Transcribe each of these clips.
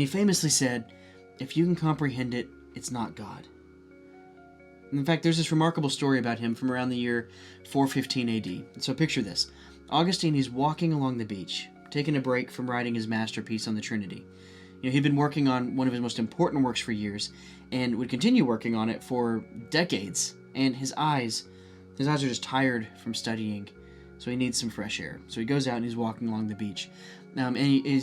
he famously said, "If you can comprehend it, it's not God." In fact, there's this remarkable story about him from around the year 415 AD. So picture this. Augustine, he's walking along the beach, taking a break from writing his masterpiece on the Trinity. He'd been working on one of his most important works for years, and would continue working on it for decades. And his eyes are just tired from studying, so he needs some fresh air. So he goes out and he's walking along the beach. As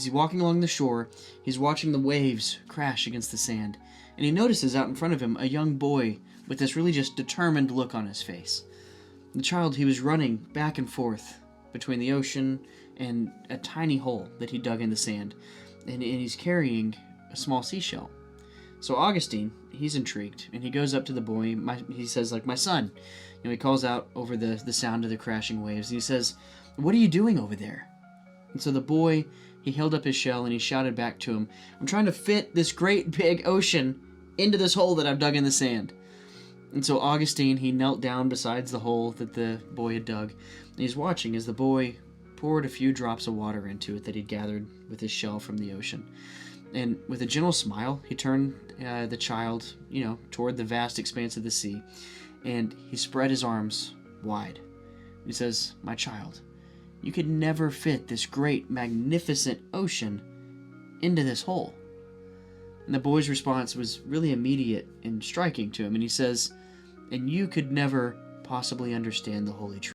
he's walking along the shore, he's watching the waves crash against the sand. And he notices out in front of him a young boy with this really just determined look on his face. The child, he was running back and forth between the ocean and a tiny hole that he dug in the sand. And he's carrying a small seashell. So Augustine, he's intrigued, and he goes up to the boy. He says, like, "My son." He calls out over the sound of the crashing waves. And he says, "What are you doing over there?" And so the boy, he held up his shell and he shouted back to him, "I'm trying to fit this great big ocean into this hole that I've dug in the sand." And so Augustine, he knelt down beside the hole that the boy had dug. And he's watching as the boy poured a few drops of water into it that he'd gathered with his shell from the ocean. And with a gentle smile, he turned the child, toward the vast expanse of the sea. And he spread his arms wide. He says, "My child, you could never fit this great, magnificent ocean into this hole." And the boy's response was really immediate and striking to him. And he says, "And you could never possibly understand the Holy Trinity."